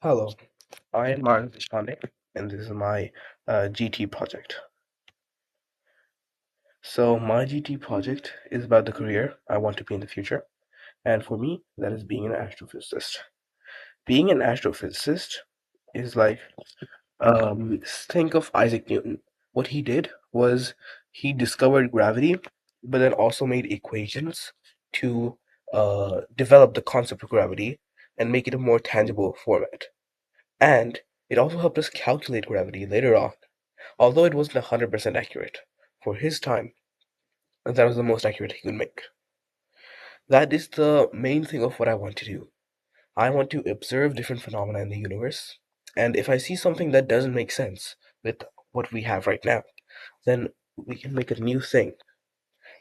Hello, I am Arnav Deshpande, and this is my GT project. So, my GT project is about the career I want to be in the future, and for me, that is being an astrophysicist. Being an astrophysicist is like, think of Isaac Newton. What he did was he discovered gravity, but then also made equations to develop the concept of gravity and make it a more tangible format. And it also helped us calculate gravity later on. Although it wasn't 100% accurate, for his time, that was the most accurate he could make. That is the main thing of what I want to do. I want to observe different phenomena in the universe, and if I see something that doesn't make sense with what we have right now, then we can make a new thing,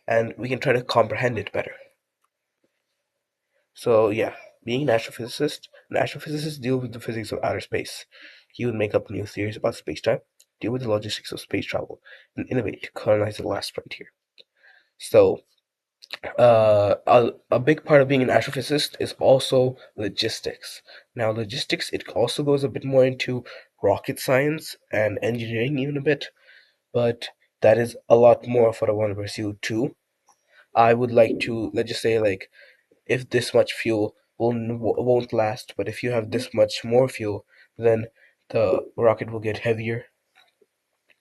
and we can try to comprehend it better. So yeah, being an astrophysicist deals with the physics of outer space. He would make up new theories about space-time, deal with the logistics of space travel, and innovate to colonize the last frontier. So a big part of being an astrophysicist is also logistics. Now, logistics, it also goes a bit more into rocket science and engineering, even a bit, but that is a lot more of what I want to pursue too. I would like to, let's just say, like, if this much fuel won't last, but if you have this much more fuel, then the rocket will get heavier.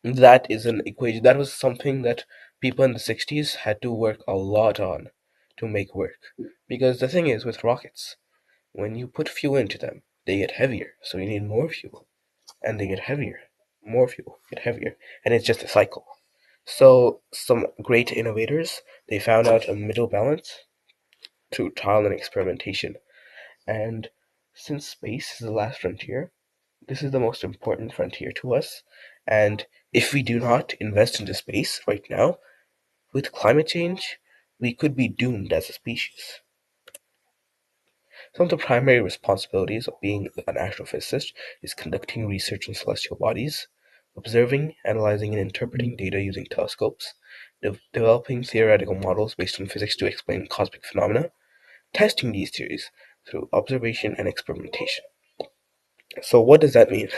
That is an equation. That was something that people in the 60s had to work a lot on to make work. Because the thing is, with rockets, when you put fuel into them, they get heavier. So you need more fuel. And they get heavier. More fuel, get heavier. And it's just a cycle. So some great innovators, they found out a middle balance through trial and experimentation. And since space is the last frontier, this is the most important frontier to us. And if we do not invest into space right now, with climate change, we could be doomed as a species. Some of the primary responsibilities of being an astrophysicist is conducting research on celestial bodies, observing, analyzing, and interpreting data using telescopes, developing theoretical models based on physics to explain cosmic phenomena, testing these theories through observation and experimentation. So, what does that mean?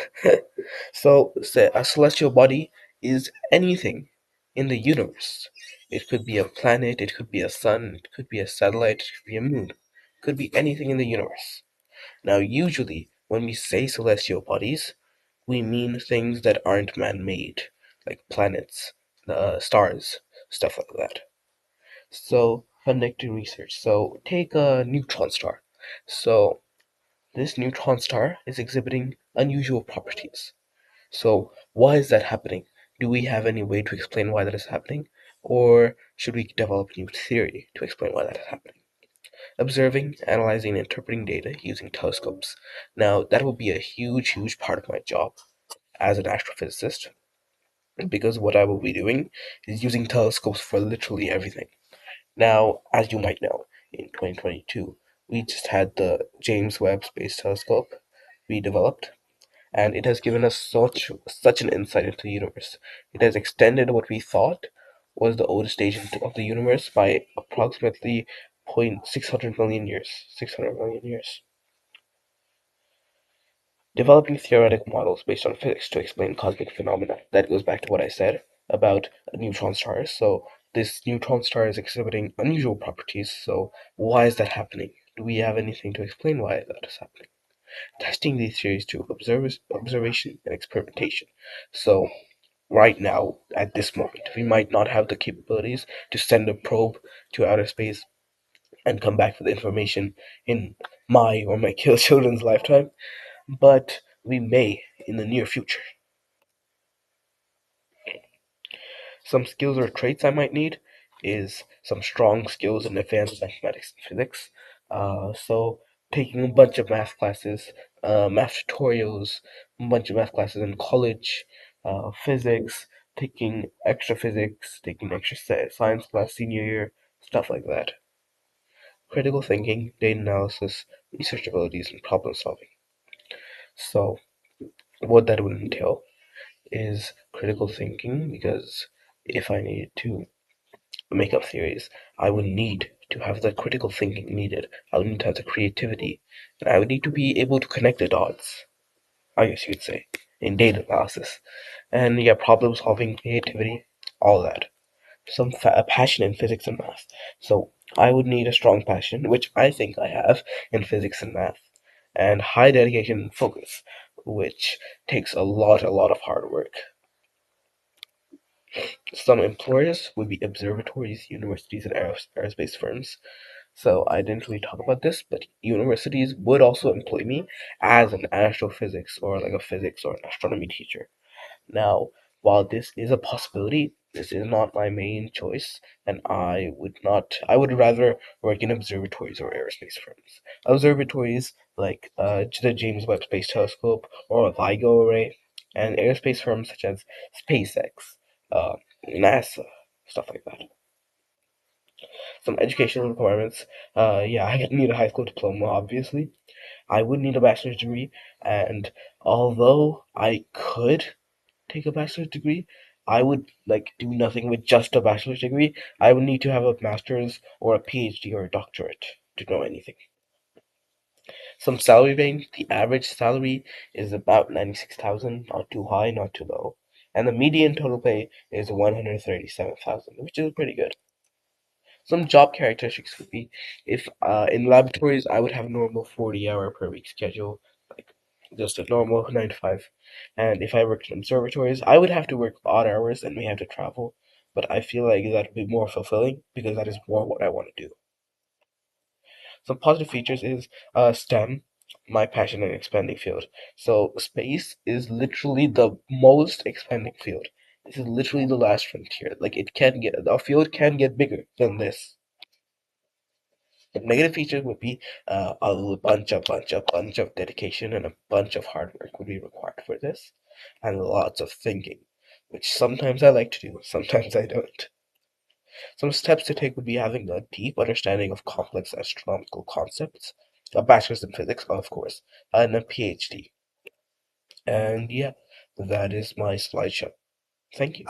So, say a celestial body is anything in the universe. It could be a planet, it could be a sun, it could be a satellite, it could be a moon, it could be anything in the universe. Now, usually, when we say celestial bodies, we mean things that aren't man made, like planets, stars, stuff like that. So, conducting research. So, take a neutron star. So, this neutron star is exhibiting unusual properties. So, why is that happening? Do we have any way to explain why that is happening? Or should we develop a new theory to explain why that is happening? Observing, analyzing, and interpreting data using telescopes. Now, that will be a huge, huge part of my job as an astrophysicist because what I will be doing is using telescopes for literally everything. Now, as you might know, in 2022, we just had the James Webb Space Telescope we developed, and it has given us such an insight into the universe. It has extended what we thought was the oldest age of the universe by approximately 600 million years. 600 million years. Developing theoretical models based on physics to explain cosmic phenomena. That goes back to what I said about neutron stars. So this neutron star is exhibiting unusual properties. So why is that happening? Do we have anything to explain why that is happening? Testing these theories through observation and experimentation. So right now, at this moment, we might not have the capabilities to send a probe to outer space and come back with information in my or my children's lifetime, but we may in the near future. Some skills or traits I might need is some strong skills in advanced mathematics and physics. So taking a bunch of math classes, math tutorials, a bunch of math classes in college, physics, taking extra physics, taking extra science class senior year, stuff like that. Critical thinking, data analysis, research abilities, and problem solving. So what that would entail is critical thinking because if I needed to make up theories, I would need to have the critical thinking needed. I would need to have the creativity, and I would need to be able to connect the dots. I guess you could say, in data analysis. And yeah, problem solving, creativity, all that. Some passion in physics and math. So I would need a strong passion, which I think I have in physics and math, and high dedication and focus, which takes a lot of hard work. Some employers would be observatories, universities, and aerospace firms. So I didn't really talk about this, but universities would also employ me as an astrophysics or like a physics or an astronomy teacher. Now, while this is a possibility, this is not my main choice, and I would rather work in observatories or aerospace firms. Observatories like the James Webb Space Telescope or LIGO array, and aerospace firms such as SpaceX, uh, NASA, stuff like that. Some educational requirements. Yeah, I need a high school diploma, obviously. I would need a bachelor's degree, and although I could take a bachelor's degree, I would like do nothing with just a bachelor's degree. I would need to have a master's or a PhD or a doctorate to know anything. Some salary range, the average salary is about 96,000, not too high, not too low. And the median total pay is 137,000, which is pretty good. Some job characteristics would be if in laboratories I would have a normal 40-hour per week schedule, like just a normal 9 to 5. And if I worked in observatories, I would have to work odd hours and may have to travel. But I feel like that would be more fulfilling because that is more what I want to do. Some positive features is STEM, my passion and expanding field. So space is literally the most expanding field. This is literally the last frontier. Like our field can get bigger than this. The negative features would be bunch of dedication and a bunch of hard work would be required for this, and lots of thinking, which sometimes I like to do, sometimes I don't. Some steps to take would be having a deep understanding of complex astronomical concepts, a bachelor's in physics, of course, and a PhD. And yeah, that is my slideshow. Thank you.